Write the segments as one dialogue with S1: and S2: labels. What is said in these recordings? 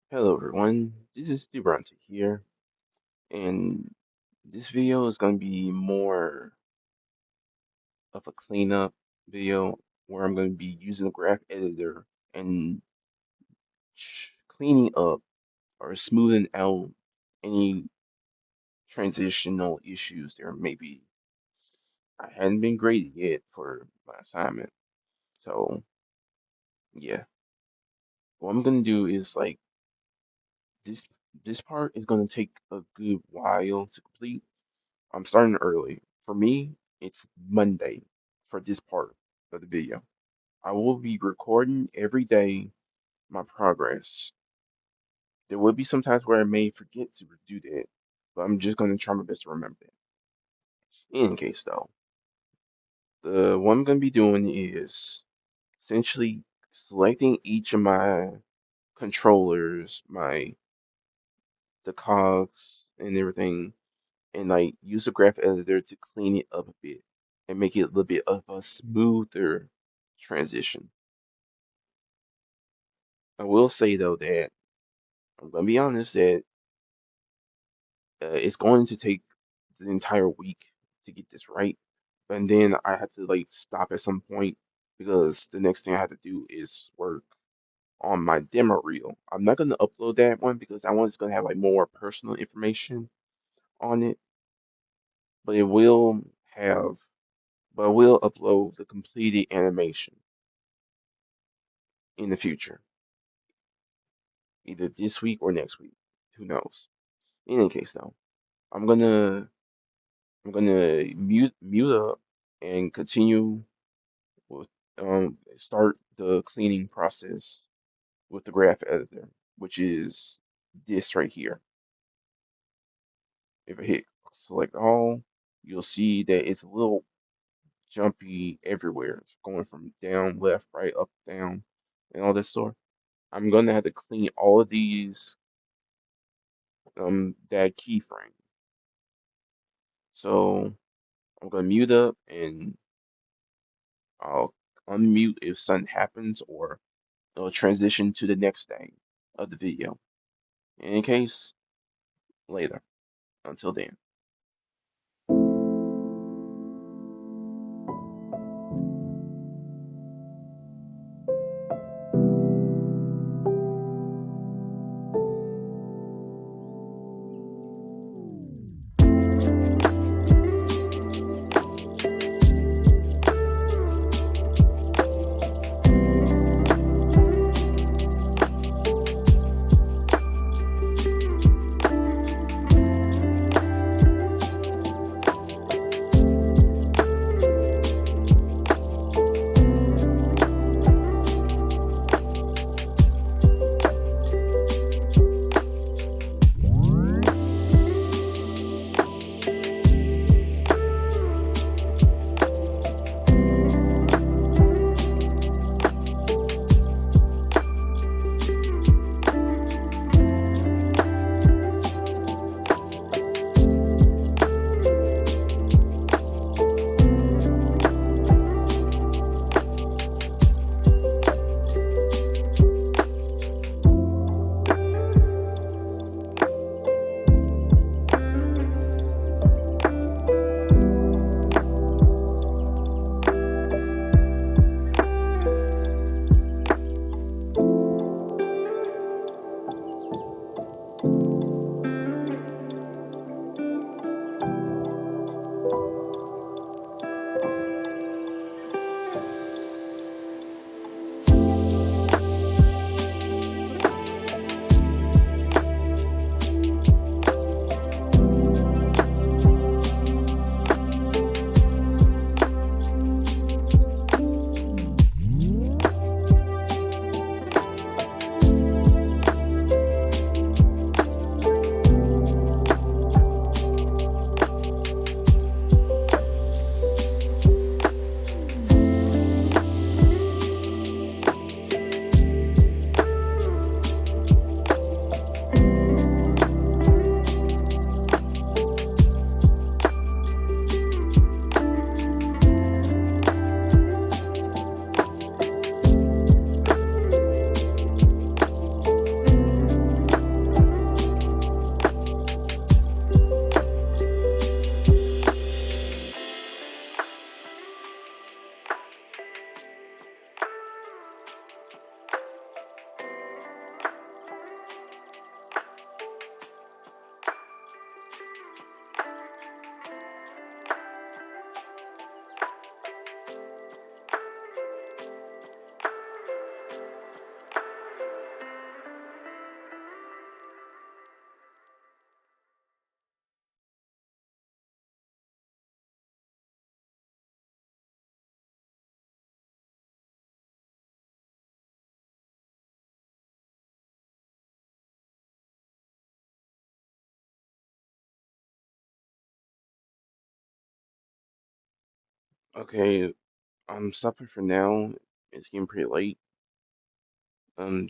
S1: Hello everyone, this is Dubrante here, and this video is going to be more of a cleanup video where I'm going to be using the graph editor and cleaning up or smoothing out any transitional issues there may be. I hadn't been graded yet for my assignment, so yeah. What I'm going to do is this this part is going to take a good while to complete. I'm starting early. For me, it's Monday for this part of the video. I will be recording every day my progress. There will be some times where I may forget to do that, but I'm just going to try my best to remember that. In any case, though, the what I'm going to be doing is essentially selecting each of my controllers, the cogs and everything, and use the graph editor to clean it up a bit and make it a little bit of a smoother transition. I will say though that I'm gonna be honest that it's going to take the entire week to get this right, and then I have to stop at some point because the next thing I have to do is work on my demo reel. I'm not gonna upload that one because that one's gonna have more personal information on it, but it will have but I will upload the completed animation in the future, either this week or next week. Who knows? In any case, though, I'm gonna mute up and continue with start the cleaning process with the graph editor, which is this right here. If I hit select all, you'll see that it's a little jumpy everywhere. It's going from down, left, right, up, down, and all this sort. I'm gonna have to clean all of these that keyframe. So I'm gonna mute up and I'll unmute if something happens or it'll transition to the next thing of the video. In any case, later. Until then. Okay, I'm stopping for now. It's getting pretty late.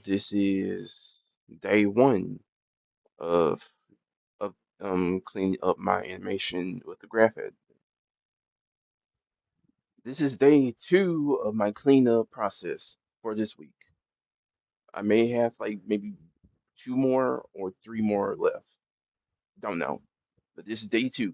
S1: This is day one of cleaning up my animation with the graph. This is day two of my cleanup process for this week. I may have like maybe two more or three more left. Don't know. But this is day two.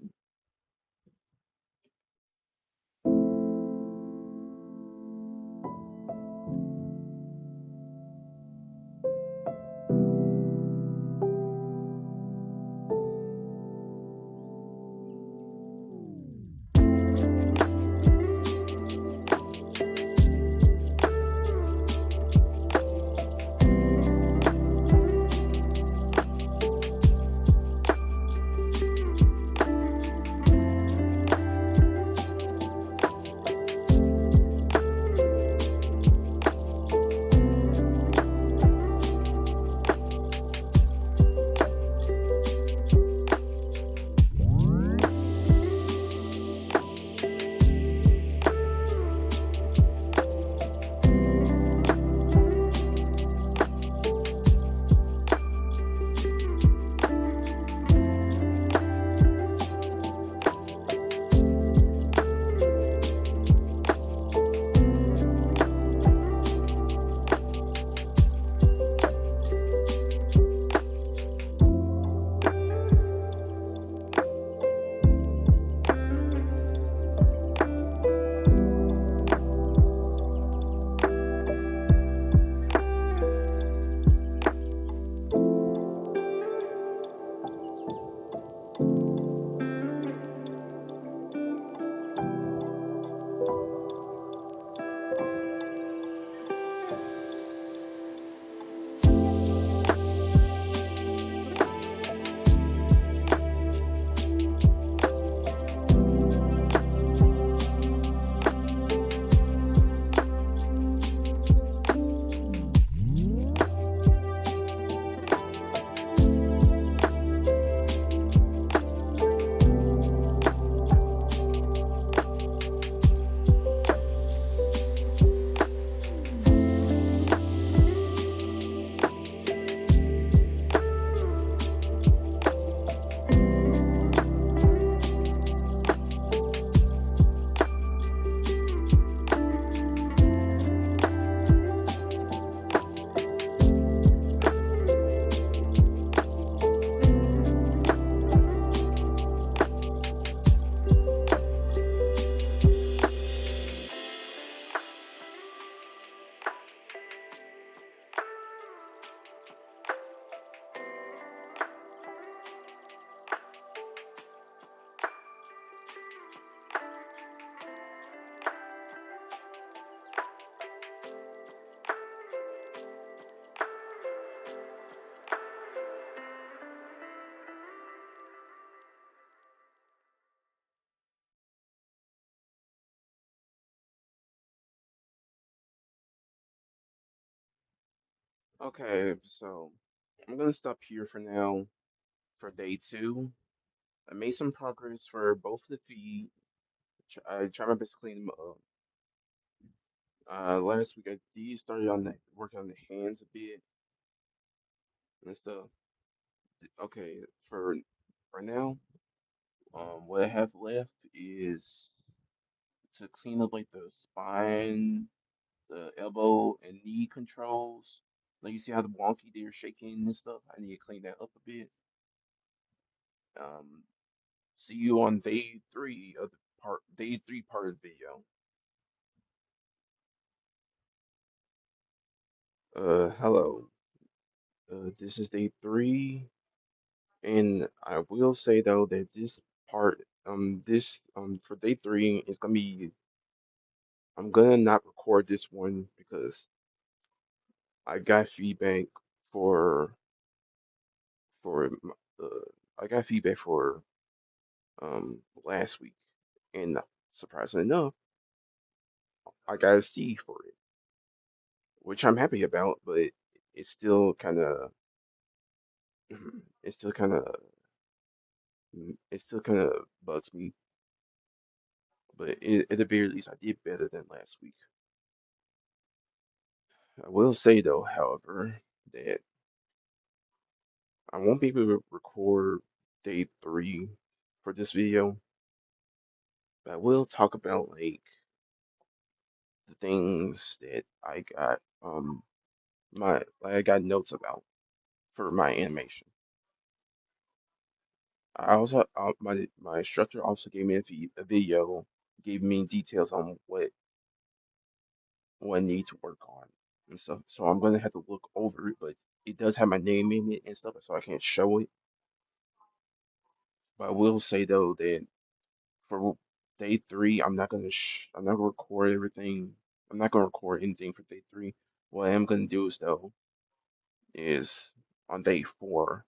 S1: Okay, so I'm gonna stop here for now for day two. I made some progress for both the feet. I tried my best to clean them up. Last week I did started on the working on the hands a bit and stuff. Okay, for right now, what I have left is to clean up like the spine, the elbow and knee controls. Like you see how the wonky they're shaking and stuff. I need to clean that up a bit. Um, See you on day three of the day three part of the video. Hello. This is day three, and I will say though that this part, for day three is gonna be. I'm gonna not record this one because I got feedback for for I got feedback for last week, and surprisingly enough, I got a C for it, which I'm happy about, but it's still kind of it still kind of it still kind of bugs me. but at the very least, I did better than last week. I will say though, however, that I won't be able to record day three for this video, but I will talk about like the things that I got my like I got notes about for my animation. I also my instructor also gave me a video, gave me details on what I need to work on and stuff. So I'm gonna have to look over it, but it does have my name in it and stuff, so I can't show it. But I will say though that for day three, I'm not gonna record everything. I'm not gonna record anything for day three. What I am gonna do is though is on day four,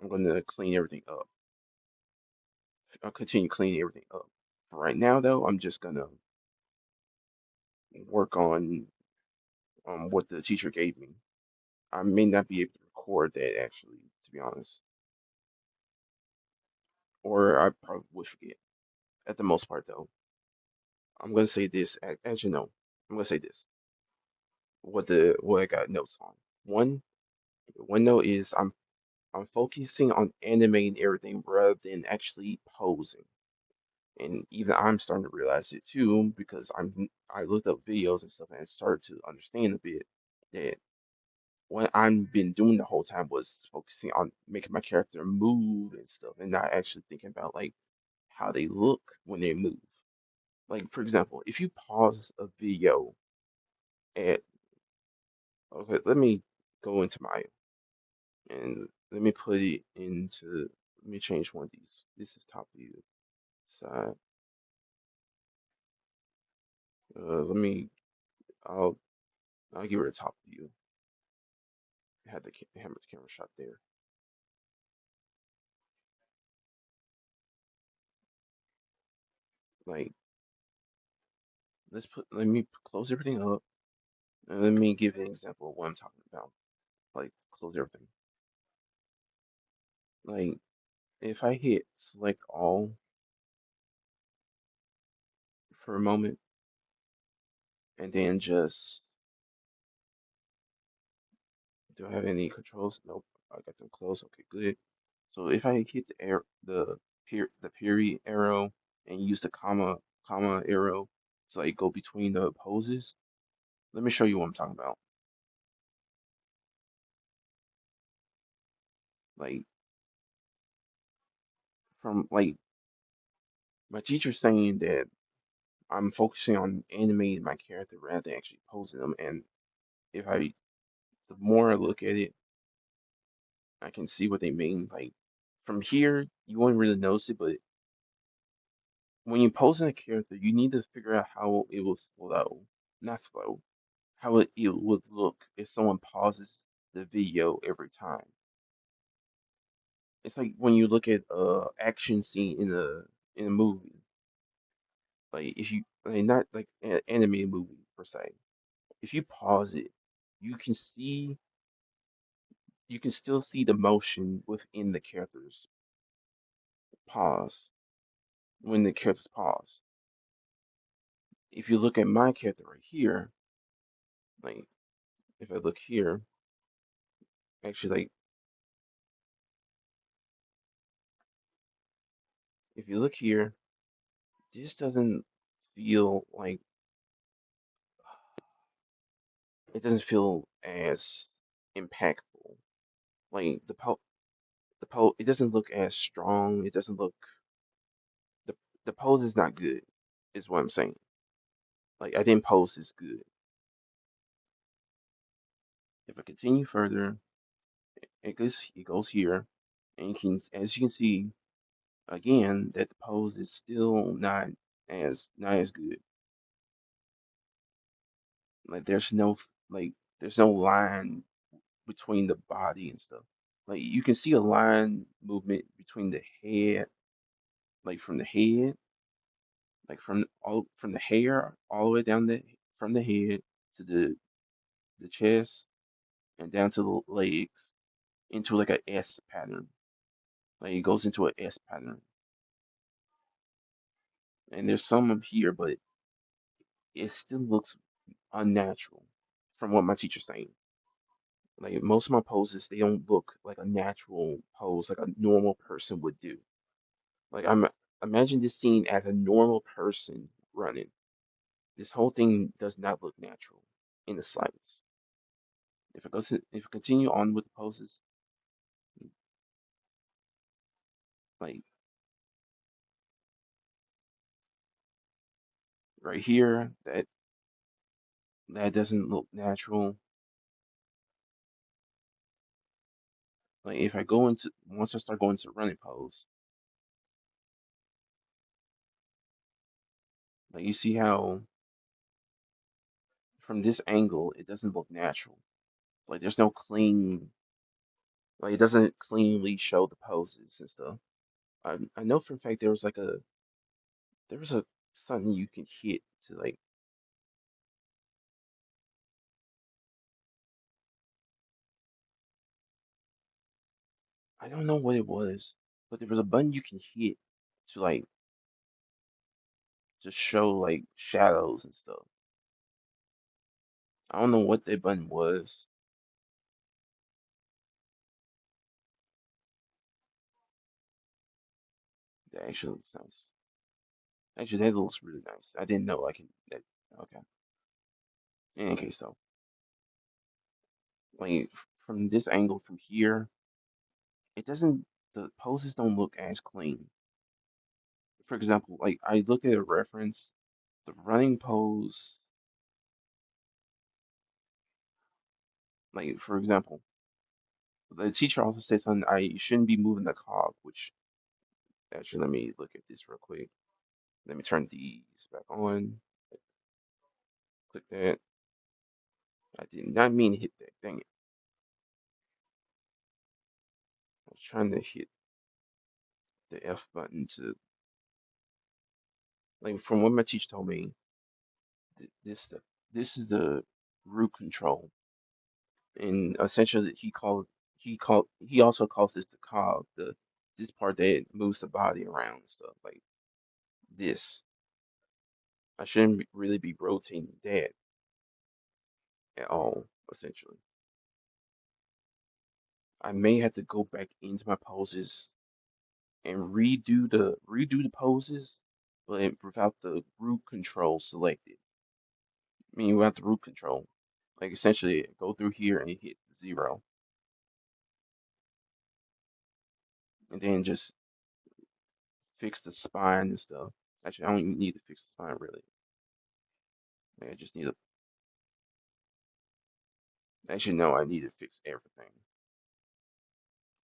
S1: I'm gonna clean everything up. I'll continue cleaning everything up. For right now though, I'm just gonna work on what the teacher gave me. I may not be able to record that actually, to be honest, or I probably would forget. At the most part though, I'm gonna say this. Actually, no, I'm gonna say this. What I got notes on. One one note is I'm focusing on animating everything rather than actually posing. And even I'm starting to realize it too because I looked up videos and stuff and I started to understand a bit that what I've been doing the whole time was focusing on making my character move and stuff and not actually thinking about like how they look when they move. Like for example, if you pause a video at okay, let me go into my and let me put it into let me change one of these. This is top view side. Let me I'll I'll give it a top view. Had the hammer the camera shot there. Like let me close everything up and let me give an example of what I'm talking about. Like close everything. Like if I hit select all for a moment and then just do I have any controls? Nope. I got them closed. Okay, good. So if I hit the period arrow and use the comma arrow to like go between the poses, let me show you what I'm talking about. Like from like my teacher saying that I'm focusing on animating my character rather than actually posing them. And if I, the more I look at it, I can see what they mean. Like from here, you won't really notice it, but when you're posing a character, you need to figure out how it will flow, not flow, how it would look if someone pauses the video every time. It's like when you look at action scene in a movie, like if you like not like an animated movie per se. If you pause it, you can see you can still see the motion within the characters pause when the characters pause. If you look at my character right here, like if I look here, actually like if you look here, this doesn't feel like it doesn't feel as impactful. Like the pose it doesn't look as strong. It doesn't look the the pose is not good, is what I'm saying. Like I didn't pose this good. If I continue further, it goes here, and you can as you can see again that the pose is still not as good. Like there's no line between the body and stuff. Like you can see a line movement between the head, like from the head, like from the hair all the way down from the head to the chest and down to the legs into like a S pattern. Like it goes into a S pattern. and there's some up here, but it still looks unnatural from what my teacher's saying. Like most of my poses, they don't look like a natural pose, like a normal person would do. Like imagine this scene as a normal person running. This whole thing does not look natural in the slightest. If I continue on with the poses, like right here, that doesn't look natural. Like if I go into once I start going to running pose, like you see how from this angle it doesn't look natural. Like there's no clean, like it doesn't cleanly show the poses and stuff. I know for a fact there was a something you can hit to like I don't know what it was, but there was a button you can hit to like to show like shadows and stuff. I don't know what that button was. That actually sounds actually that looks really nice. I didn't know I can that okay. In any case though, like from this angle from here, it doesn't the poses don't look as clean. For example, like I looked at a reference, the running pose, like for example, the teacher also said something I shouldn't be moving the cog, which actually let me look at this real quick. Let me turn these back on. Click that. I did not mean to hit that. Dang it. I was trying to hit the F button to like from what my teacher told me, this is the root control. And essentially he also calls this the cog, this part that moves the body around and stuff like this. I shouldn't really be rotating that at all, essentially. I may have to go back into my poses and redo the poses, but without the root control selected. I mean, without the root control, like essentially go through here and hit zero, and then just fix the spine and stuff. Actually, I don't even need to fix the spine really. Like, I just need to. Actually, no, I need to fix everything.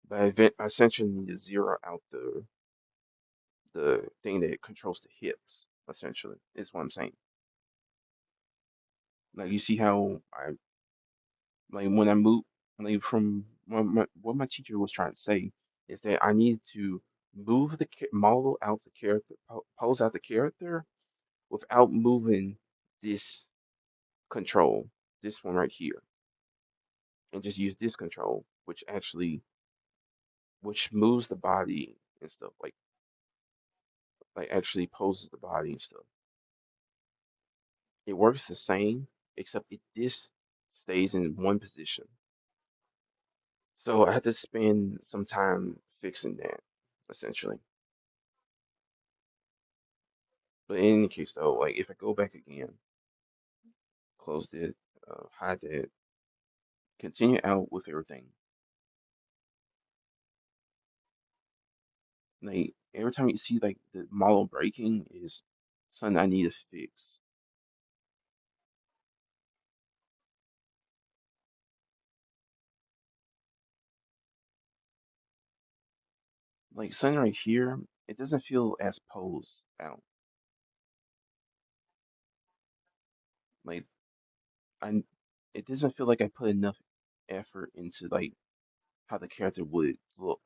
S1: But I essentially need to zero out the thing that controls the hips. Essentially, is what I'm saying. Like you see how I like when I move, like from what my teacher was trying to say is that I need to move the model out the character, pose out the character without moving this control, this one right here, and just use this control, which moves the body and stuff like actually poses the body and stuff. It works the same, except this stays in one position. So I had to spend some time fixing that, essentially. But in any case, though, like if I go back again, close it, hide it, continue out with everything. Like every time you see like the model breaking is something I need to fix. Like something right here, it doesn't feel as posed out. Like I, it doesn't feel like I put enough effort into like how the character would look.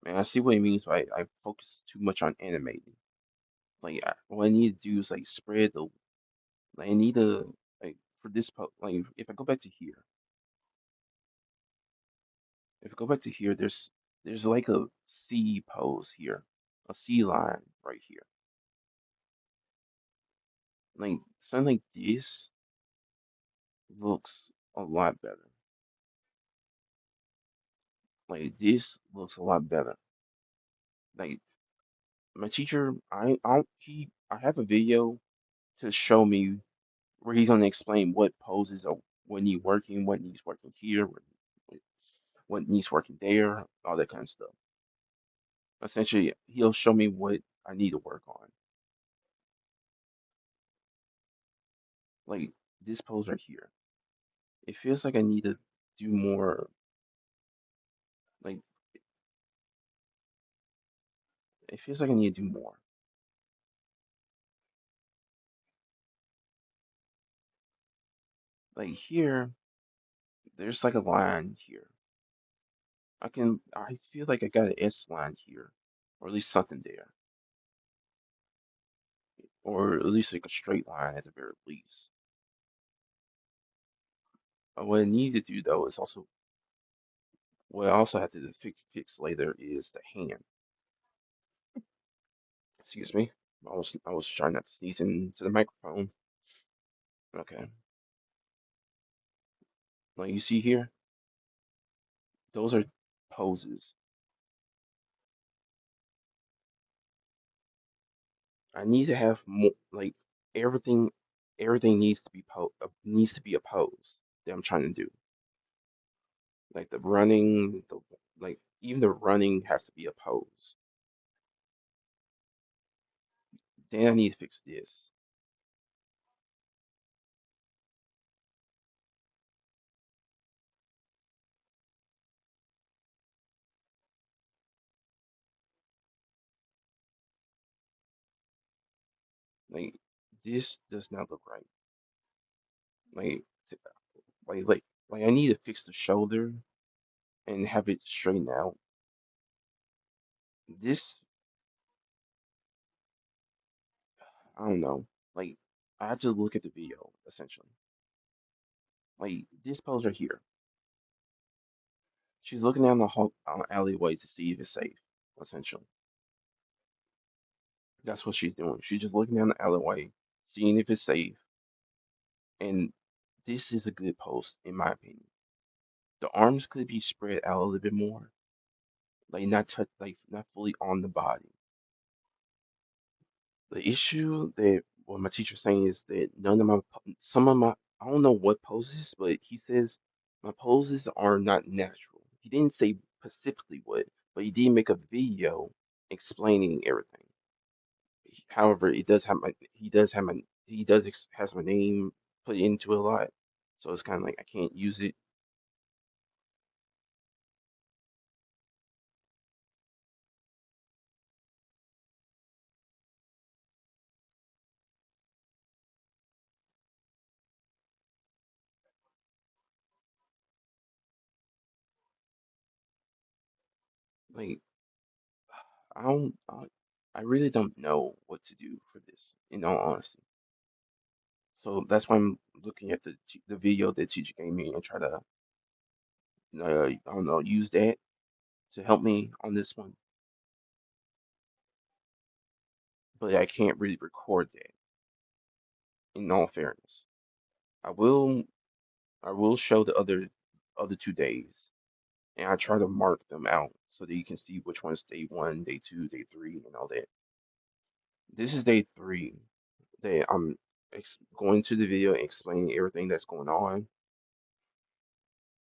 S1: And I see what he means by I focus too much on animating. Like what I need to do is like spread the. Like I need to like for this like if I go back to here, if I go back to here, there's like a C pose here, a C line right here. Like something like this looks a lot better. Like this looks a lot better. Like my teacher, I have a video to show me where he's gonna explain what poses are what need working, what needs working here, what needs working there, all that kind of stuff. Essentially, he'll show me what I need to work on. Like this pose right here. It feels like I need to do more. Like it feels like I need to do more. Like here, there's like a line here. I feel like I got an S line here, or at least something there, or at least like a straight line at the very least. What I need to do though is also what I also have to fix later is the hand. Excuse me. I was trying not to sneeze into the microphone. Okay. Like you see here, those are poses. I need to have more like everything everything needs to be a pose that I'm trying to do. Like the running, the like even the running has to be a pose. Then I need to fix this. Like this does not look right. Like t- like I need to fix the shoulder and have it straightened out. This I don't know. Like I had to look at the video essentially. Like this pose right here. She's looking down the alleyway to see if it's safe. Essentially, that's what she's doing. She's just looking down the alleyway, seeing if it's safe. And this is a good pose, in my opinion. The arms could be spread out a little bit more, like not touch, like not fully on the body. The issue that what my teacher's saying is that some of my, I don't know what poses, but he says my poses are not natural. He didn't say specifically what, but he did make a video explaining everything. However, it does have my, he does have my, he does has my name put into it a lot, so it's kind of like I can't use it. Like I don't, I really don't know what to do for this, in all honesty. So that's why I'm looking at the video that teacher gave me and try to I don't know use that to help me on this one. But I can't really record that. In all fairness, I will I will show the other 2 days and I try to mark them out so that you can see which one's day one, day two, day three, and all that. This is day three that I'm going to the video and explaining everything that's going on.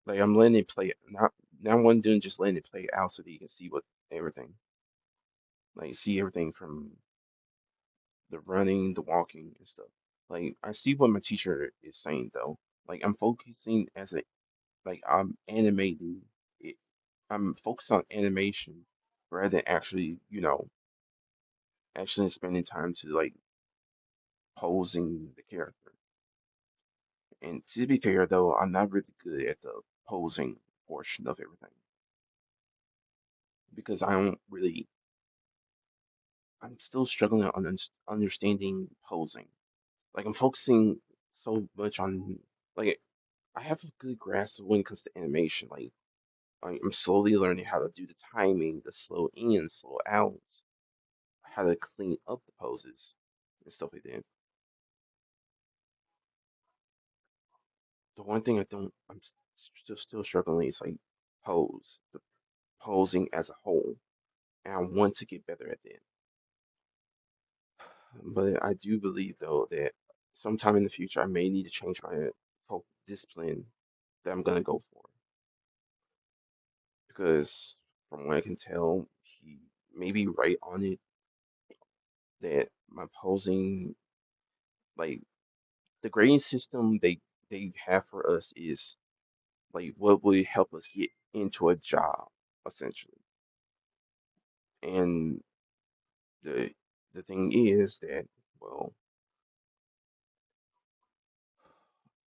S1: Like I'm letting it play, not one doing just letting it play out so that you can see what everything, like see everything from the running, the walking and stuff. Like I see what my teacher is saying though. Like I'm focusing as a like I'm animating it. I'm focused on animation rather than actually, actually spending time to like posing the character. And to be fair though, I'm not really good at the posing portion of everything because I don't really I'm still struggling on understanding posing. Like I'm focusing so much on like I have a good grasp of when it comes to animation. Like I'm slowly learning how to do the timing, the slow in, slow out, how to clean up the poses and stuff like that. The one thing I'm still struggling is like the posing as a whole, and I want to get better at that. But I do believe though that sometime in the future I may need to change my discipline that I'm gonna go for because from what I can tell, he may be right on it that my posing, like the grading system they have for us is like what would help us get into a job essentially. And the the thing is that well,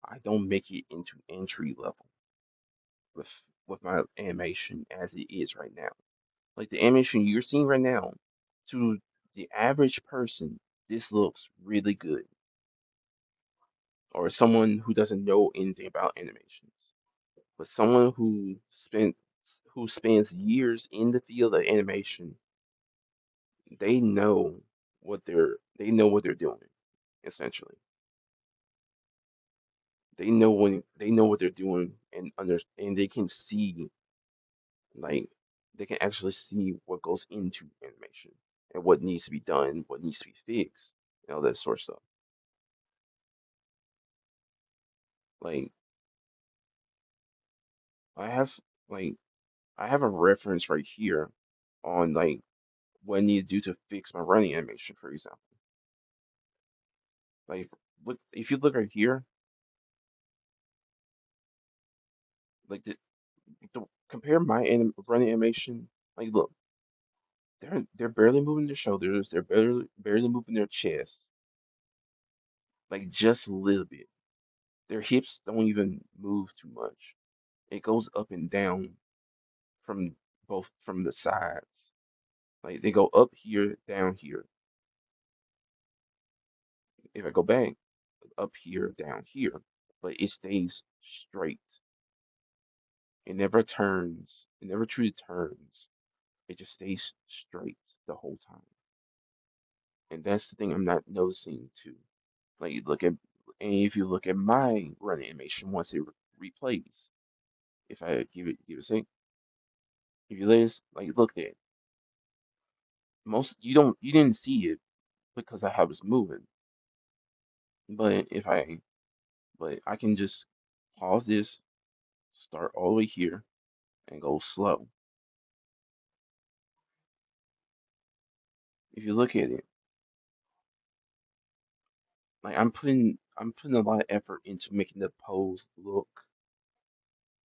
S1: I don't make it into entry level with my animation as it is right now. Like the animation you're seeing right now, to the average person, this looks really good. Or someone who doesn't know anything about animations. But someone who spends years in the field of animation, they know they know what they're doing, essentially. They know what they're doing and they can see like they can actually see what goes into animation and what needs to be done, what needs to be fixed, and all that sort of stuff. Like I have like I have a reference right here on like what I need to do to fix my running animation, for example. Like look if you look right here, like compare my running animation, like look, they're barely moving their shoulders, they're barely moving their chest, like just a little bit. Their hips don't even move too much. It goes up and down from both from the sides. Like they go up here, down here. If I go back, up here, down here, but it stays straight. It never turns. It never truly turns. It just stays straight the whole time. And that's the thing I'm not noticing too. Like you look at, and if you look at my run animation once it replays, if I give it a second, if you look at it, you didn't see it because I was moving. But but I can just pause this, start all the way here, and go slow. If you look at it, like I'm putting a lot of effort into making the pose look.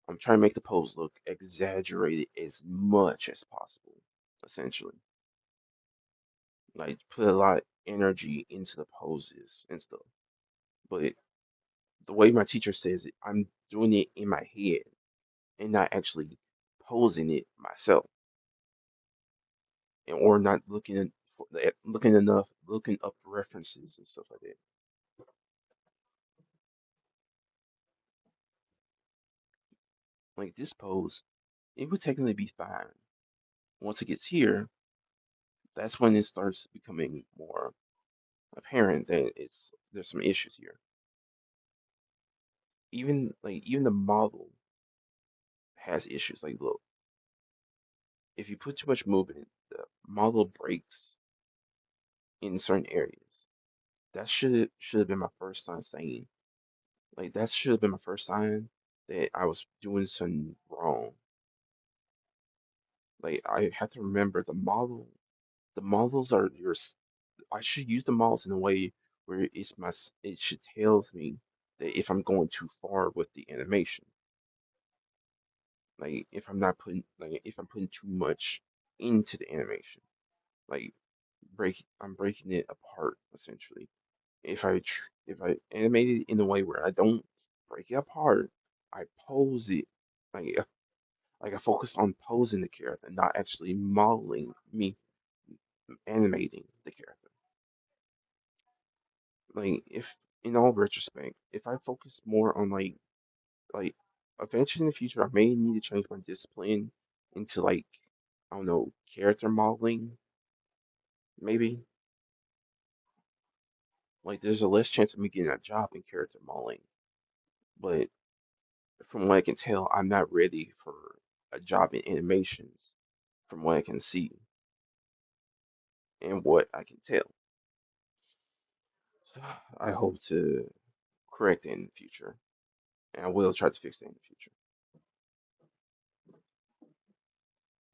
S1: I'm trying to make the pose look exaggerated as much as possible, essentially. Like put a lot of energy into the poses and stuff. But the way my teacher says it, I'm doing it in my head and not actually posing it myself, and or not looking up references and stuff like that. Like this pose, it would technically be fine. Once it gets here, that's when it starts becoming more apparent that there's some issues here. Even the model has issues. Like look, if you put too much movement, the model breaks in certain areas. That should have been my first sign saying that should have been my first sign that I was doing something wrong. Like I have to remember the models are I should use the models in a way where it should tells me that if I'm going too far with the animation. Like if I'm putting too much into the animation. Like I'm breaking it apart essentially. If I animate it in a way where I don't break it apart, I pose it like like I focus on posing the character, not actually modeling me animating the character. Like if in all retrospect, if I focus more on like eventually in the future, I may need to change my discipline into like, I don't know, character modeling, maybe. Like, there's a less chance of me getting a job in character modeling. But from what I can tell, I'm not ready for a job in animations, from what I can see and what I can tell. So I hope to correct it in the future, and I will try to fix it in the future.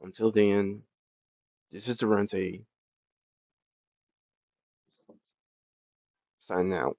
S1: Until then, this is Durante signing out.